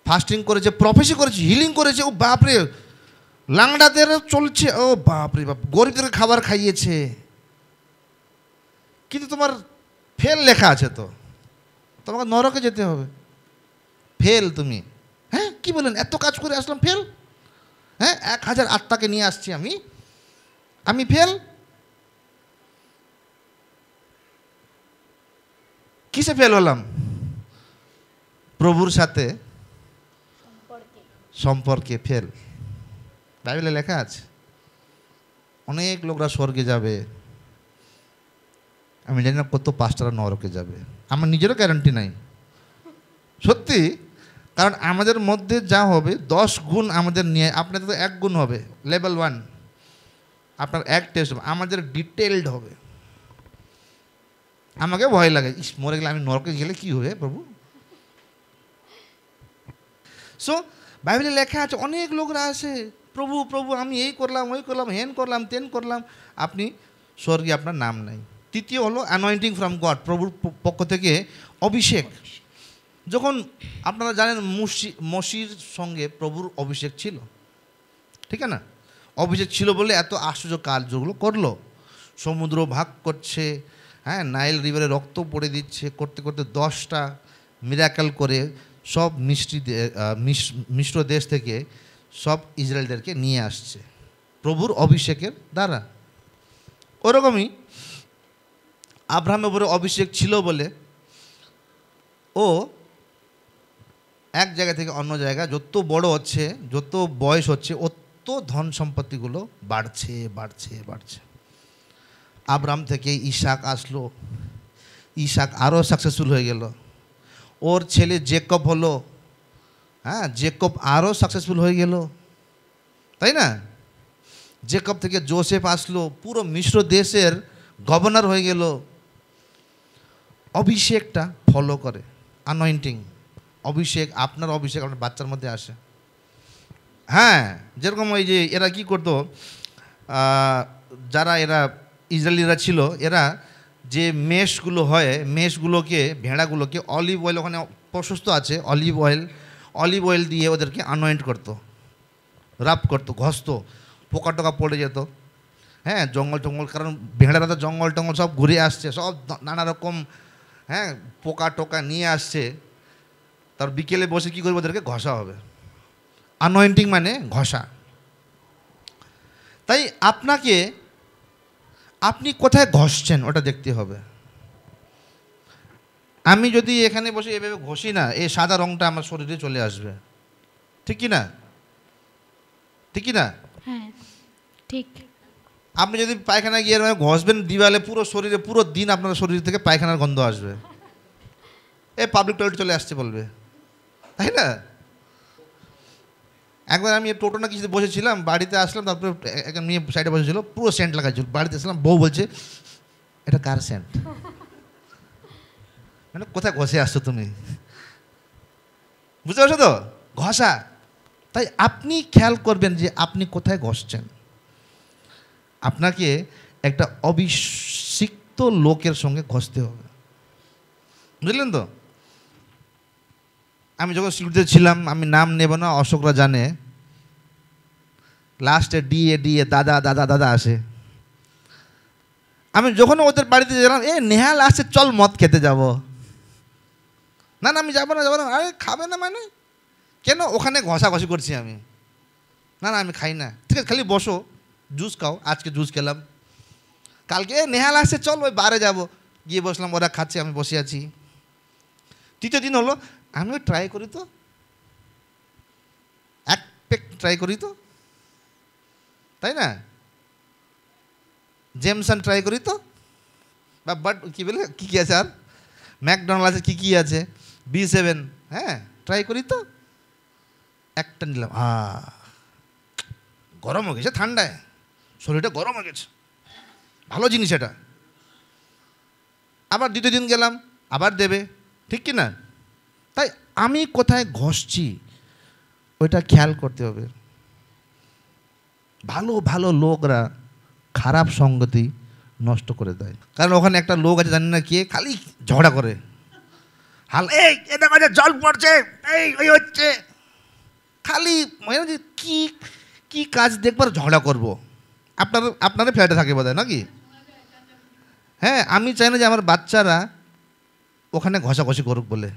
ফাস্টিং করেছে, প্রফেসি করেছে, হিলিং করেছে, ও বাপরে, লাংড়াদের চলছে, ও বাপরে বাপ, গরিবদের খাবার খাইয়েছে, কিন্তু তোমার ফেল লেখা আছে, তো তোমাকে নরকে যেতে হবে, ফেল তুমি। হ্যাঁ কি বলেন, এত কাজ করে আসলাম ফেল, হ্যাঁ 1000 আত্মাকে নিয়ে আসছি আমি ফেল। কিসে ফেল হলাম? প্রভুর সাথে সম্পর্কে ফেল। বাইবেলে লেখা আছে অনেক লোকরা স্বর্গে যাবে, আমি জানি না কত পাঁচটারা নরকে যাবে, আমার নিজেরও গ্যারান্টি নাই সত্যি। কারণ আমাদের মধ্যে যা হবে 10 গুণ আমাদের নিয়ে, আপনাদের তো 1 গুণ হবে, লেভেল 1, আপনার 1 টেস্ট হবে, আমাদের ডিটেলড হবে। আমাকে ভয় লাগে, ইস মরে গেলে, আমি নরকে গেলে কি হবে প্রভু। সো বাইবেলে লেখা আছে অনেক লোকরা আসে, প্রভু প্রভু আমি এই করলাম, ওই করলাম, হেন করলাম, তেন করলাম, আপনি স্বর্গে আপনার নাম নাই। তৃতীয় হলো অ্যানয়েন্টিং ফ্রম গড, প্রভুর পক্ষ থেকে অভিষেক। যখন আপনারা জানেন মসির সঙ্গে প্রভুর অভিষেক ছিল, ঠিক না? অভিষেক ছিল বলে এত আশ্চর্য কাজগুলো করলো, সমুদ্র ভাগ করছে, হ্যাঁ নাইল রিভারে রক্ত পড়ে দিচ্ছে, করতে করতে 10টা মিরাকেল করে সব মিশ্র দেশ থেকে সব ইসরায়েলদেরকে নিয়ে আসছে প্রভুর অভিষেকের দ্বারা। ওরকমই আব্রাহামের উপরে অভিষেক ছিল বলে ও এক জায়গা থেকে অন্য জায়গা যত বড় হচ্ছে, যত বয়স হচ্ছে, অত ধন সম্পত্তিগুলো বাড়ছে বাড়ছে বাড়ছে। আব্রাহাম থেকে ইসাক আসলো, ইসাক আরও সাকসেসফুল হয়ে গেল, ওর ছেলে জেকব হলো, হ্যাঁ জেকব আরও সাকসেসফুল হয়ে গেল, তাই না? জেকব থেকে জোসেফ আসলো, পুরো মিশ্র দেশের গভর্নর হয়ে গেল। অভিষেকটা ফলো করে, অ্যানয়েন্টিং অভিষেক, আপনার অভিষেক আপনার বাচ্চার মধ্যে আসে। হ্যাঁ যেরকম ওই যে এরা কি করতো, যারা এরা ইসরায়েলিরা ছিল, এরা যে মেষগুলো হয়, মেষগুলোকে, ভেড়াগুলোকে অলিভ অয়েল, ওখানে প্রশস্ত আছে অলিভ অয়েল দিয়ে ওদেরকে অ্যানয়েন্ট করতো, রাব করতো, ঘষতো, পোকা টোকা পড়ে যেত, হ্যাঁ জঙ্গল টঙ্গল, কারণ ভেড়ারা তো জঙ্গল টঙ্গল সব ঘুরে আসছে, সব নানা রকম হ্যাঁ পোকা টোকা নিয়ে আসছে। তার বিকেলে বসে কী করবে, ওদেরকে ঘষা হবে। আনয়েন্টিং মানে ঘষা। তাই আপনাকে আপনি কোথায় ঘষছেন ওটা দেখতে হবে। আমি যদি এখানে বসে এভাবে ঘষি না, এই সাদা রঙটা আমার শরীরে চলে আসবে, ঠিক কি না? ঠিক কি না? হ্যাঁ ঠিক। আপনি যদি পায়খানা গিয়ে ঘষবেন দিওয়ালে, পুরো শরীরে পুরো দিন আপনার শরীর থেকে পায়খানার গন্ধ আসবে, এ পাবলিক টয়লেট চলে আসছে বলবে, তাই না? একবার আমি টোটো না কিছুতে বসেছিলাম, বাড়িতে আসলাম, তারপরে একটা মেয়ে সাইডে বসেছিল, পুরো সেন্ট লাগাইছিল। বাড়িতে আসলাম, বউ বলছে এটা কার সেন্ট? মানে কোথায় ঘষে আসছো তুমি, বুঝতে পারছো তো? ঘষা। তাই আপনি খেয়াল করবেন যে আপনি কোথায় ঘষছেন। আপনাকে একটা অভিষিক্ত লোকের সঙ্গে ঘষতে হবে, বুঝলেন তো? আমি যখন সিলেটে ছিলাম, আমি নাম নেব না, অশোকরা জানে, লাস্টে ডিএ ডিএ দাদা দাদা দাদা আসে। আমি যখন ওদের বাড়িতে গেলাম, নেহাল আসছে, চল মদ খেতে যাব। না না আমি যাবো না যাবো না। আরে খাবে না মানে কেন? ওখানে ঘষাঘষি করছি আমি। না না আমি খাই না। ঠিক আছে খালি বসো, জুস খাও। আজকে জুস খেলাম, কালকে নেহাল আসছে চল ওই বারে যাব। গিয়ে বসলাম, ওরা খাচ্ছে, আমি বসে আছি। তৃতীয় দিন হলো, আমিও ট্রাই করি তো, এক পেক ট্রাই করি তো, তাই না? জেমসন ট্রাই করি তো, বা বাট কী বলে কী কী আছে, আর ম্যাকডোনাল্ড আছে, কী কী আছে, B7, হ্যাঁ ট্রাই করি তো। একটা নিলাম, গরম হয়ে গেছে, ঠান্ডায় শরীরটা গরম হয়ে গেছে, ভালো জিনিস এটা। আবার দ্বিতীয় দিন গেলাম, আবার দেবে, ঠিক কি না? তাই আমি কোথায় ঘষছি ওইটা খেয়াল করতে হবে। ভালো ভালো লোকরা খারাপ সঙ্গতি নষ্ট করে দেয়। কারণ ওখানে একটা লোক আছে, জানি না কে, খালি ঝগড়া করে, এই এটা কাজে জল পড়ছে, এই হচ্ছে, খালি মানে কি কি কাজ দেখবার ঝগড়া করব। আপনারা ফ্ল্যাটে থাকে বোধ হয় নাকি? হ্যাঁ, আমি চাই না যে আমার বাচ্চারা ওখানে ঘষাঘষি করুক বলে,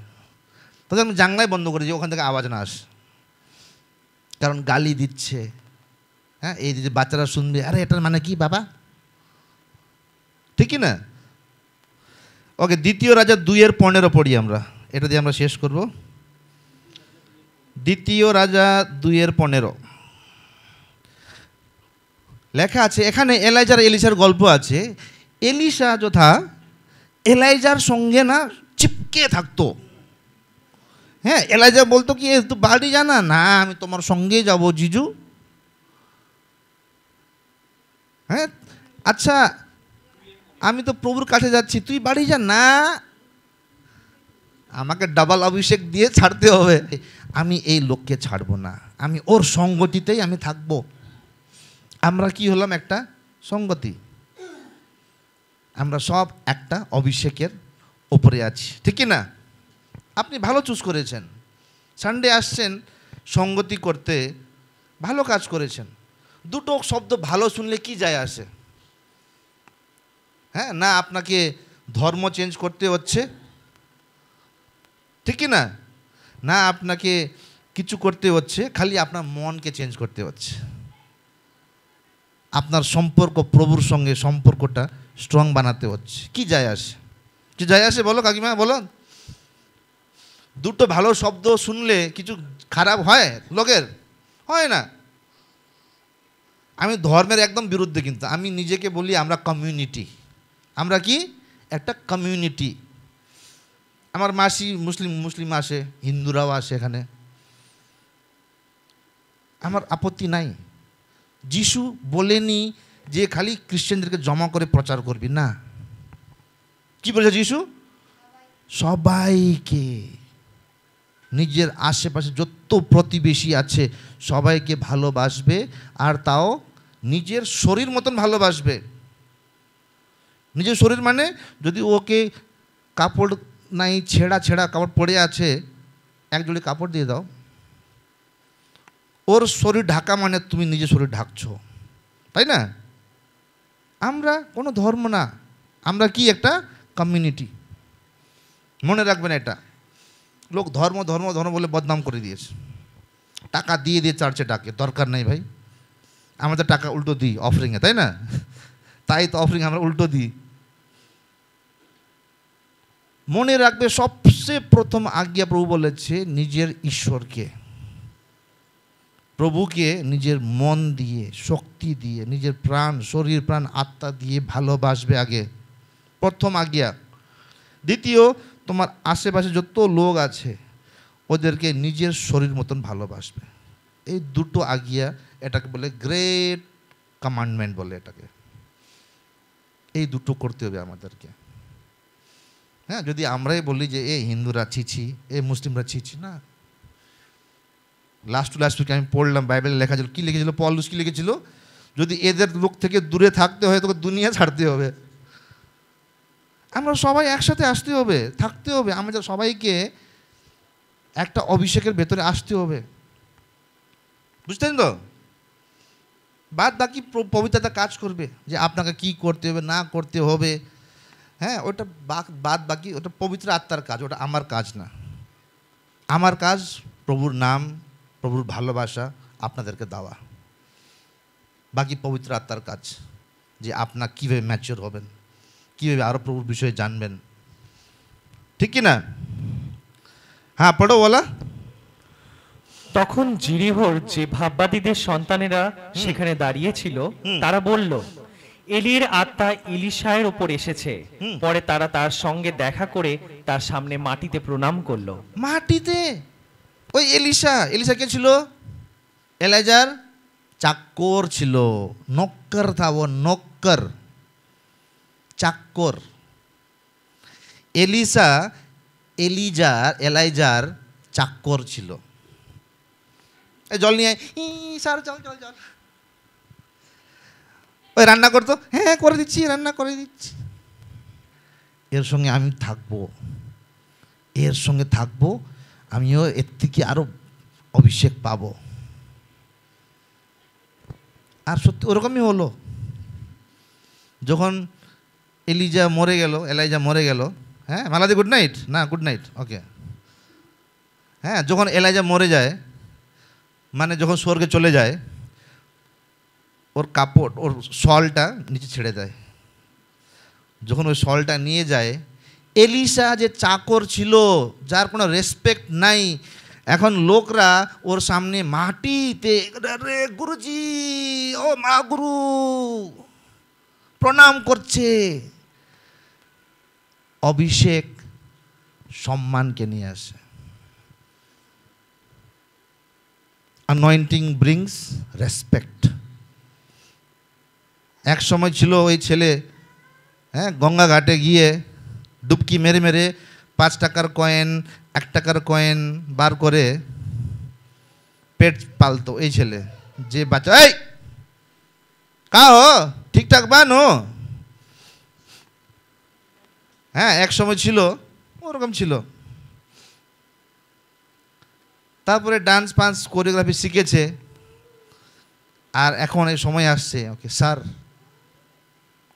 তবে আমি জানলাই বন্ধ করি যে ওখান থেকে আওয়াজ না আসে। কারণ গালি দিচ্ছে, হ্যাঁ, এই যে বাচ্চারা শুনবে, আরে এটার মানে কি বাবা, ঠিক না? ওকে, দ্বিতীয় রাজা 2:15 পড়ি আমরা, এটা দিয়ে আমরা শেষ করব। দ্বিতীয় রাজা 2:15 লেখা আছে। এখানে এলাইজার এলিশার গল্প আছে। এলিশা যথা এলাইজার সঙ্গে না চিপকে থাকতো। হ্যাঁ, এলাইজা বলতো কি, তুই বাড়ি জানা না, আমি তোমার সঙ্গেই যাব জিজু। হ্যাঁ, আচ্ছা আমি তো প্রভুর কাছে যাচ্ছি, তুই বাড়ি যা না, আমাকে ডাবল অভিষেক দিয়ে ছাড়তে হবে। আমি এই লোককে ছাড়বো না, আমি ওর সঙ্গতিতেই আমি থাকবো। আমরা কি হলাম? একটা সঙ্গতি। আমরা সব একটা অভিষেকের ওপরে আছি, ঠিক না? আপনি ভালো চুজ করেছেন, সানডে আসছেন সঙ্গতি করতে, ভালো কাজ করেছেন। দুটো শব্দ ভালো শুনলে কি যায় আসে? হ্যাঁ, না আপনাকে ধর্ম চেঞ্জ করতে হচ্ছে, ঠিক না? না আপনাকে কিছু করতে হচ্ছে, খালি আপনার মনকে চেঞ্জ করতে হচ্ছে। আপনার সম্পর্ক প্রভুর সঙ্গে সম্পর্কটা স্ট্রং বানাতে হচ্ছে। কি যায় আসে? কি যায় আসে বলো কাকিমা, বলো। দুটো ভালো শব্দ শুনলে কিছু খারাপ হয় লোকের? হয় না। আমি ধর্মের একদম বিরুদ্ধে, কিন্তু আমি নিজেকে বলি আমরা কমিউনিটি। আমরা কি? একটা কমিউনিটি। আমার মাসি মুসলিম আসে, হিন্দুরাও আসে এখানে, আমার আপত্তি নাই। যিশু বলেনি যে খালি খ্রিশ্চানদেরকে জমা করে প্রচার করবি, না। কি বলেছে যিশু? সবাইকে, নিজের আশেপাশে যত প্রতিবেশী আছে সবাইকে ভালোবাসবে, আর তাও নিজের শরীর মতন ভালোবাসবে। নিজের শরীর মানে, যদি ওকে কাপড় নাই, ছেঁড়া কাপড় পরে আছে, এক জোড়ে কাপড় দিয়ে দাও। ওর শরীর ঢাকা মানে তুমি নিজের শরীর ঢাকছো, তাই না? আমরা কোনো ধর্ম না, আমরা কি একটা কমিউনিটি। মনে রাখবেন এটা। লোক ধর্ম ধর্ম ধর্ম বলে বদনাম করে দিয়েছে, টাকা দিয়ে দিয়ে চার্চে ডাকে, দরকার নেই ভাই। আমাদের টাকা উল্টো দিই অফারিংয়ে, তাই না? তাই তো অফারিং আমরা উল্টো দিই। মনে রাখবে সবচেয়ে প্রথম আজ্ঞা প্রভু বলেছে নিজের ঈশ্বরকে, প্রভুকে নিজের মন দিয়ে, শক্তি দিয়ে, নিজের প্রাণ, শরীর, প্রাণ, আত্মা দিয়ে ভালোবাসবে আগে, প্রথম আজ্ঞা। দ্বিতীয়, তোমার আশেপাশে যত লোক আছে ওদেরকে নিজের শরীর মতন ভালোবাসবে। এই দুটো আজ্ঞা, এটাকে বলে গ্রেট কমান্ডমেন্ট বলে এটাকে। এই দুটো করতে হবে আমাদেরকে। হ্যাঁ, যদি আমরাই বলি যে এ হিন্দুরা ছিছি, এ মুসলিমরা ছিছি, না। লাস্ট উইক আমি পড়লাম বাইবেলে লেখা ছিল, কী লিখেছিল পৌলুস, কী লিখেছিল, যদি এদের লোক থেকে দূরে থাকতে হয় তোকে দুনিয়া ছাড়তে হবে। আমরা সবাই একসাথে আসতে হবে, থাকতে হবে, আমাদের সবাইকে একটা অভিষেকের ভেতরে আসতে হবে, বুঝতেন তো? বাদ বাকি পবিত্রতা কাজ করবে যে আপনাকে কি করতে হবে না করতে হবে। হ্যাঁ, ওটা বাদ বাকি ওটা পবিত্র আত্মার কাজ, ওটা আমার কাজ না। আমার কাজ প্রভুর নাম, প্রভুর ভালোবাসা আপনাদেরকে দেওয়া। বাকি পবিত্র আত্মার কাজ যে আপনার কীভাবে ম্যাচিওর হবেন, কীভাবে আরও প্রভুর বিষয়ে জানবেন, ঠিক কি না? হ্যাঁ, পড়ো বলা। তখন জিরিহর যে ভাববাদীদের সন্তানেরা সেখানে দাঁড়িয়েছিল তারা বলল, এলির আত্মা ইলিশায়ের ওপর এসেছে। পরে তারা তার সঙ্গে দেখা করে তার সামনে মাটিতে প্রণাম করলো। মাটিতে? ওই এলিশা কে ছিল? এলাইজার চাক্কর ছিল, নক্কর থা ও, নক্কর, চাক্কর। এলাইজার চাক্কর ছিল। এই জল নিয়ে স্যার, চল চল চল। ওই রান্না করতো, হ্যাঁ করে দিচ্ছি, রান্না করে দিচ্ছি। এর সঙ্গে আমি থাকবো, এর সঙ্গে থাকবো, আমিও এর থেকে আরো অভিষেক পাবো। আর সত্যি ওরকমই হলো। যখন এলাইজা মরে গেল, হ্যাঁ মালাদি গুড নাইট, না গুড নাইট, ওকে। হ্যাঁ, যখন এলাইজা মরে যায়, মানে যখন স্বর্গে চলে যায়, ওর কাপড়, ওর শলটা নিচে ছেড়ে দেয়। যখন ওই শলটা নিয়ে যায়, এলিশা যে চাকর ছিল, যার কোনো রেসপেক্ট নাই, এখন লোকরা ওর সামনে মাটিতে, রে গুরুজি, ও মা গুরু, প্রণাম করছে। অভিষেক সম্মানকে নিয়ে আসে। anointing brings respect. এক সময় ছিল ওই ছেলে, হ্যাঁ, গঙ্গা ঘাটে গিয়ে ডুবকি মেরে মেরে 5 টাকার কয়েন, 1 টাকার কয়েন বার করে পেট পালতো। এই ছেলে যে বাচ্চা, এই কা হো, ঠিকঠাক বানো। হ্যাঁ, এক সময় ছিল ওরকম ছিল। তারপরে ডান্স ফান্স কোরিওগ্রাফি শিখেছে, আর এখন এই সময় আসছে, ওকে স্যার,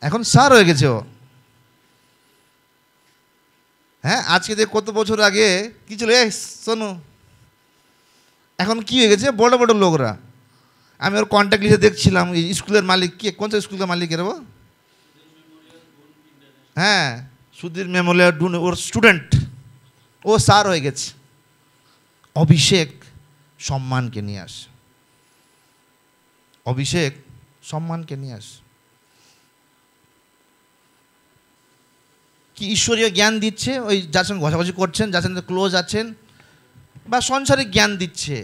এখন স্যার হয়ে গেছে ও। হ্যাঁ, আজকে দেখ কত বছর আগে কি ছিল, এ শোনো, এখন কি হয়ে গেছে, বড় বড় লোকরা। আমি ওর কন্ট্যাক্ট লিস্টে দেখছিলাম, এই স্কুলের মালিক কে, কোন স্কুলের মালিক এর? হ্যাঁ, সুধীর মেমোরিয়াল, ওর স্টুডেন্ট, ও স্যার হয়ে গেছে। অভিষেক সম্মানকে নিয়ে আসে, অভিষেক সম্মানকে নিয়ে আসে। কি ঈশ্বরীয় জ্ঞান দিচ্ছে, ওই যার সঙ্গে ঘষাঘষি করছেন, যার সঙ্গে ক্লোজ আছেন, বা সংসারিক জ্ঞান দিচ্ছে।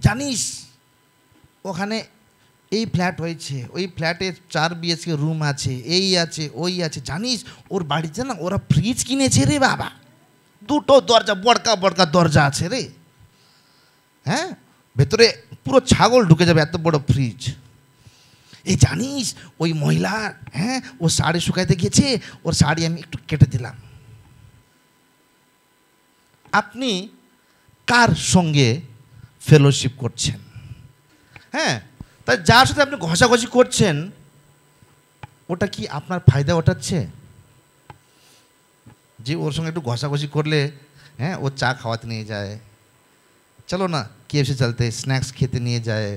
জানিস ওখানে এই ফ্ল্যাট হয়েছে, ওই ফ্ল্যাটে 4 BHK রুম আছে, এই আছে ওই আছে। জানিস ওর বাড়িতে না ওরা ফ্রিজ কিনেছে রে বাবা, 2টো দরজা, বড়কা বড়কা দরজা আছে রে। হ্যাঁ, ভেতরে পুরো ছাগল ঢুকে যাবে, এত বড় ফ্রিজ। এই জানিস ওই মহিলা, হ্যাঁ, ও শাড়ি শুকাইতে গেছে, ওর শাড়ি আমি একটু কেটে দিলাম। আপনি কার সঙ্গে ফেলোশিপ করছেন? হ্যাঁ, তাই যার সাথে আপনি ঘষাঘষি করছেন, ওটা কি আপনার ফায়দা ওঠাচ্ছে? যে ওর সঙ্গে একটু ঘষাঘষি করলে হ্যাঁ ও চা খাওয়াতে নিয়ে যায়, চলো না KFC চলতে, স্ন্যাক্স খেতে নিয়ে যায়,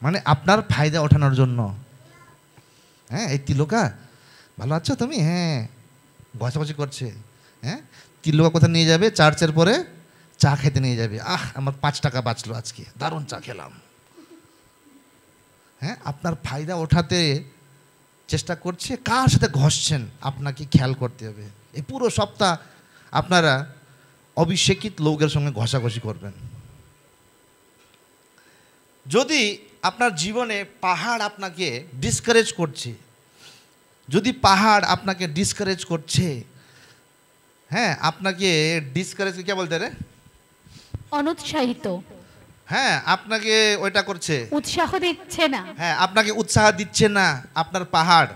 মানে আপনার ফায়দা ওঠানোর জন্য। হ্যাঁ এই তিলকা ভালো আছো তুমি, হ্যাঁ ঘষাঘষি করছে, হ্যাঁ তিলকা কোথায় নিয়ে যাবে, চার্চের পরে চা খেতে নিয়ে যাবে, আমার 5 টাকা বাঁচলো আজকে, দারুণ চা খেলাম। হ্যাঁ আপনার ফায়দা ওঠাতে চেষ্টা করছে, কার সাথে ঘষছেন আপনাকে খেয়াল করতে হবে। এই পুরো সপ্তাহ আপনারা অভিষেকিত লোকের সঙ্গে ঘষাঘষি করবেন। যদি আপনার জীবনে পাহাড় আপনাকে ডিসকারেজ করছে, যদি পাহাড় আপনাকে ডিসকারেজ করছে, হ্যাঁ আপনাকে ডিসকারেজ কে বলতে রে, অনুৎসাহিত, হ্যাঁ আপনাকে ওইটা করছে, উৎসাহ দিচ্ছে না, হ্যাঁ আপনাকে উৎসাহ দিচ্ছে না আপনার পাহাড়,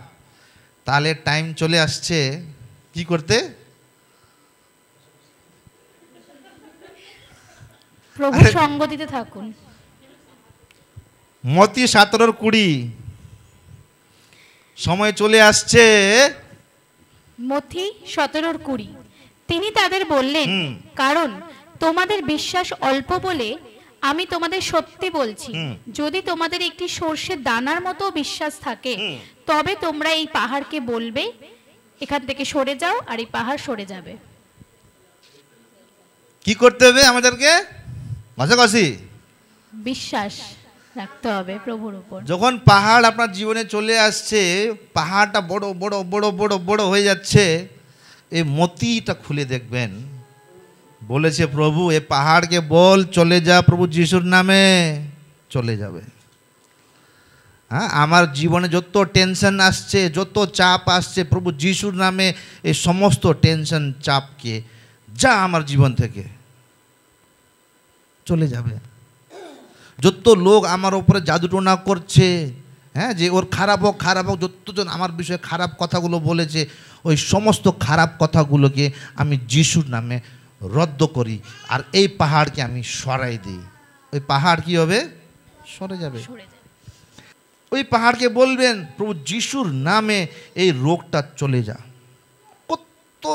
তাহলে টাইম চলে আসছে কি করতে, প্রভু সঙ্গ দিতে থাকুন। মতি 17:20 সময় চলে আসছে। মথি 17:20 তিনি তাদের বললেন, কারণ তোমাদের বিশ্বাস অল্প বলে আমি তোমাদের সত্যি বলছি, যদি তোমাদের একটি সর্ষের দানার মতো বিশ্বাস থাকে, তবে তোমরা এই পাহাড়কে বলবে এখান থেকে সরে যাও, আর এই পাহাড় সরে যাবে। কি করতে হবে আমাদেরকে? ঘষাঘষি, বিশ্বাস রাখতে হবে প্রভুর উপর। যখন পাহাড় আপনার জীবনে চলে আসছে, পাহাড়টা বড় বড় বড় বড় বড় হয়ে যাচ্ছে, এই মতিটা খুলে দেখবেন, বলেছে প্রভু এ পাহাড়কে বল চলে যা, প্রভু যিশুর নামে চলে যাবে। হ্যাঁ আমার জীবনে যত টেনশন আসছে, যত চাপ আসছে, প্রভু যিশুর নামে এই সমস্ত টেনশন চাপকে যা আমার জীবন থেকে চলে যাবে। যত লোক আমার উপরে জাদুটোনা করছে, হ্যাঁ যে ওর খারাপ হোক খারাপ হোক, যতজন আমার বিষয়ে খারাপ কথাগুলো বলেছে, ওই সমস্ত খারাপ কথাগুলোকে আমি যিশুর নামে রদ্দ করি, আর এই পাহাড়কে আমি সরাই দিই। ওই পাহাড় কি হবে? সরে যাবে। ওই পাহাড়কে বলবেন প্রভু যিশুর নামে এই রোগটা চলে যা। কত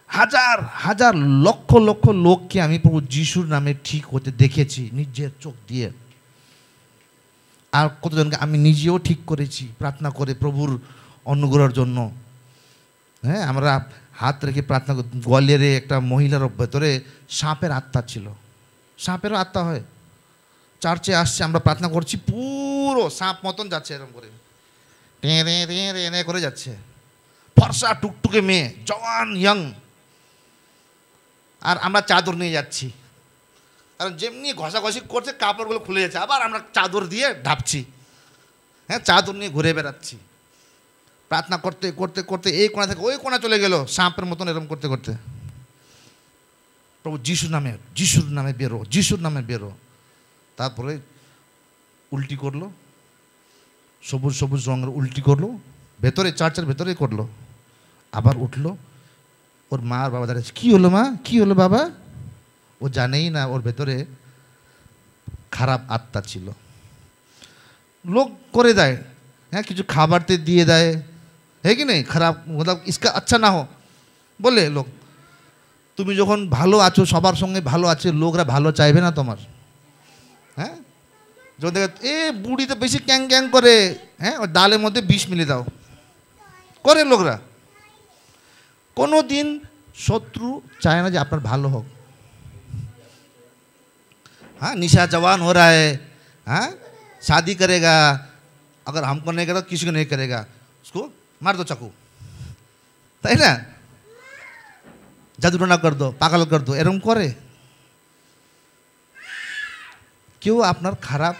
হাজার হাজার লক্ষ লক্ষ লোককে আমি প্রভু যিশুর নামে ঠিক হতে দেখেছি নিজের চোখ দিয়ে, আর কতজনকে আমি নিজেও ঠিক করেছি প্রার্থনা করে প্রভুর অনুগ্রহের জন্য। হ্যাঁ আমরা হাত রেখে প্রার্থনা করি। গোয়ালিয়রে একটা মহিলার ভেতরে সাপের আত্মা ছিল, সাপেরও আত্মা হয়, চার্চে আসছে, আমরা প্রার্থনা করছি, পুরো সাপ মতন যাচ্ছে, এরকম করে রে করে যাচ্ছে, ফর্সা টুকটুকে মেয়ে, জওয়ান ইয়াং, আর আমরা চাদর নিয়ে যাচ্ছি, কারণ যেমনি ঘষাঘষি করছে কাপড়গুলো খুলে যাচ্ছে, আবার আমরা চাদর দিয়ে ঢাপছি, হ্যাঁ চাদর নিয়ে ঘুরে বেড়াচ্ছি, প্রার্থনা করতে করতে করতে এই কোণা থেকে ওই কোণা চলে গেল, সাপের মতন এরকম করতে করতে। প্রভু যিশুর নামে বেরো, যিশুর নামে বেরো। তারপরে উল্টি করলো, সবুজ সবুজ রঙের উল্টি করলো, ভেতরে চার্চের ভেতরে করলো, আবার উঠলো। ওর মা আর বাবা দাঁড়িয়েছে, কী হলো মা, কী হলো বাবা? ও জানেই না ওর ভেতরে খারাপ আত্মা ছিল। লোক করে দেয়, হ্যাঁ কিছু খাবারতে দিয়ে দেয়, হ্যাঁ কি নেই, খারাপ মতলব ইসকা আচ্ছা না হো বলে লোক। তুমি যখন ভালো আছো, সবার সঙ্গে ভালো আছে, লোকরা ভালো চাইবে না তোমার। হ্যাঁ যখন দেখে এ বুড়ি তো বেশি ক্যাং ক্যাং করে, হ্যাঁ ওই ডালের মধ্যে বিষ মিলে দাও করে লোকরা। কোনো দিন শত্রু চায় না যে আপনার ভালো হোক। हाँ निशा जवान हो रहा है, हाँ शादी करेगा, अगर हमको नहीं करेगा किसी को नहीं करेगा, उसको मार दो चाकू, তাই না, জাদুটোনা কর দো, পাগল কর দো, এরকম করে। কেউ আপনার খারাপ,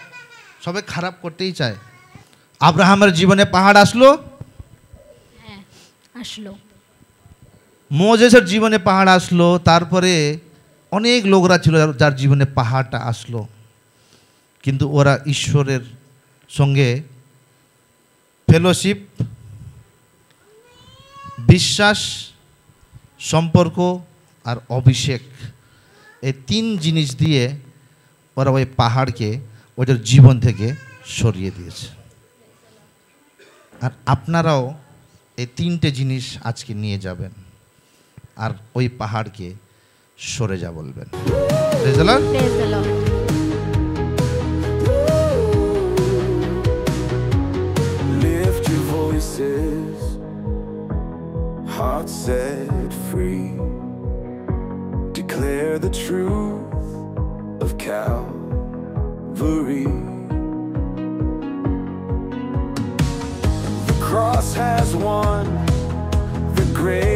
সবাই খারাপ করতেই চায়। আব্রাহামের জীবনে পাহাড় আসলো, হ্যাঁ আসলো। মোজেসের জীবনে পাহাড় আসলো, তারপরে অনেক লোকরা ছিল যার জীবনে পাহাড়টা আসলো, কিন্তু ওরা ঈশ্বরের সঙ্গে ফেলোশিপ, বিশ্বাস, সম্পর্ক আর অভিষেক, এই 3 জিনিস দিয়ে ওরা ওই পাহাড়কে ওদের জীবন থেকে সরিয়ে দিয়েছে। আর আপনারাও এই তিনটে জিনিস আজকে নিয়ে যাবেন আর ওই পাহাড়কে সরে যা বলবেন। Praise the Lord. Praise the Lord. Lift your voices, hearts set free. Declare the truth of Calvary. The cross has won the grave.